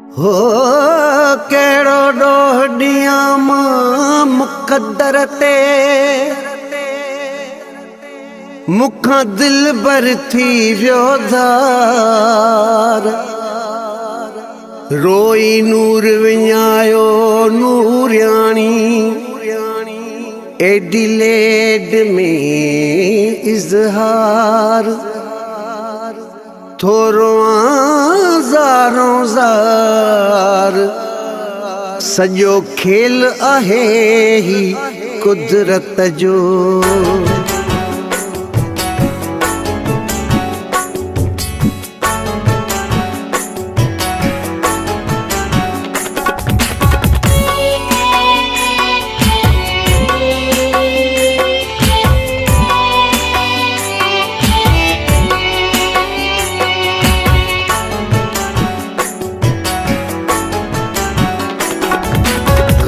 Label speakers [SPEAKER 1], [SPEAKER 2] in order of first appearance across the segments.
[SPEAKER 1] हो केड़ो डोहडिया मुकद्दर ते मुखा दिल बर थी व्योधार रोई नूर विञायो नूरियाणी एडी लेड में इज़हार थोरो ज़ारों ज़ार सॼो खेल आहे ही कुदरत जो।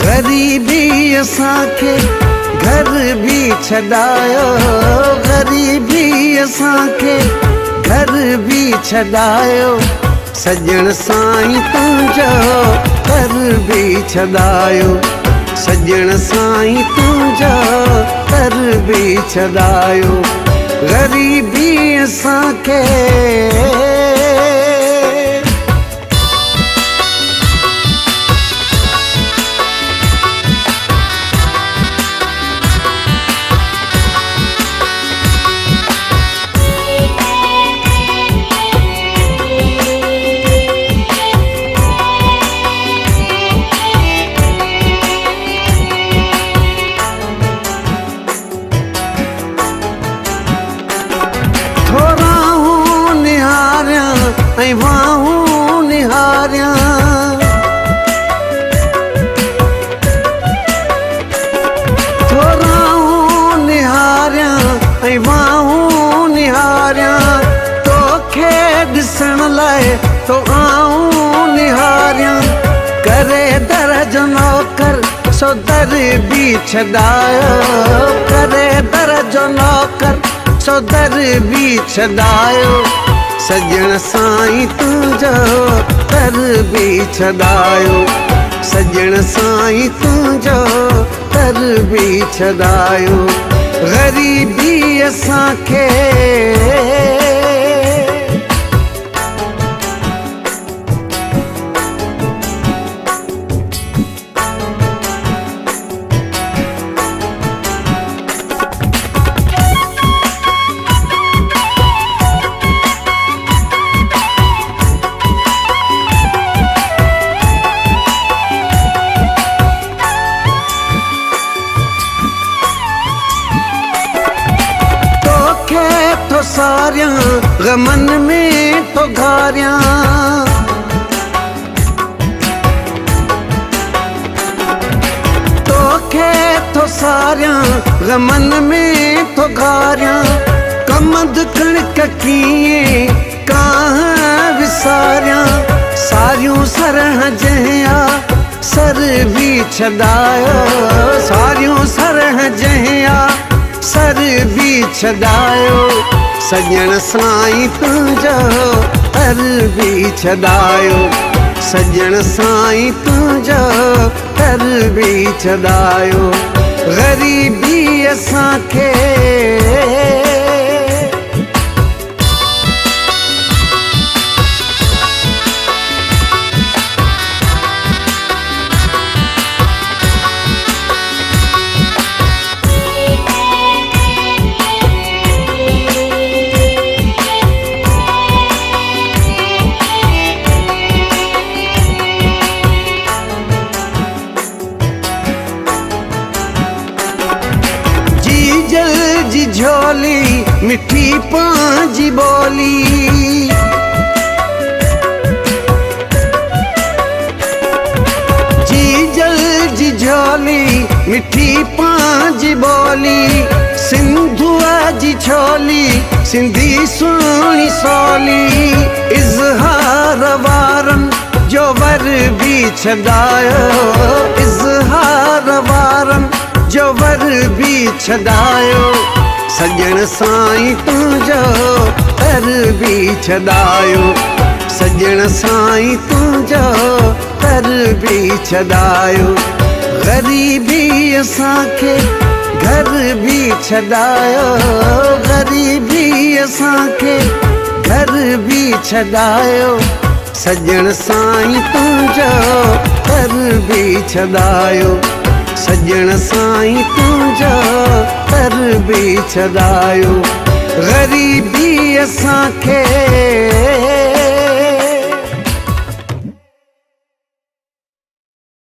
[SPEAKER 1] गरीबी असांखे घर भी छॾायो, गरीबी असांखे घर भी छॾायो, सजण साईं तुंहिंजो घर भी छॾायो, सजण साईं तुंहिंजो घर भी छॾायो। गरीबी असांखे ऐं वाहूं निहारियां, थोराऊं निहारियां ऐं वाहूं निहारियां, तोखे ॾिसण लाइ तो आऊं निहारियां, करे दर जो नौकर सो दर भी छॾायो, करे दर जो नौकर सो दर भी छॾायो, सजण साईं तुंहिंजो घर भी छॾायो, सजण साईं तुंहिंजो घर भी छॾायो। गरीबी असांखे तो सारियां गमन में तो घारियां, तोखे तो सारियां गमन में तो घारियां, कमंद कणिक कीअं कां विसारियां, सारियूं सरह जहिया सर भी छॾायो, सारियूं सरह जहिया सर भी छॾायो, सजण साईं तुंहिंजो घर भी छॾायो, सजण साईं तुंहिंजो घर भी छॾायो। गरीबी असांखे जी झोली मिठी पांजी बोली, जीजल जी झोली मिठी पांजी बोली, सिंधुआ जी छोली सिंधी सुहिणी सोली, इज़हार वारन जो वर भी छॾायो, इज़हार वारन जो वर भी छॾायो, सजण साईं तुंहिंजो घर भी छॾायो, सजण साईं तुंहिंजो बि छॾायो, ग़रीबी असांखे घर बि छॾायो, ग़रीबी असांखे घर बि छॾायो, सजण साईं तुंहिंजो घर बि छॾायो, सजण साईं तुंहिंजो घर बि छॾायो, ग़रीबी असांखे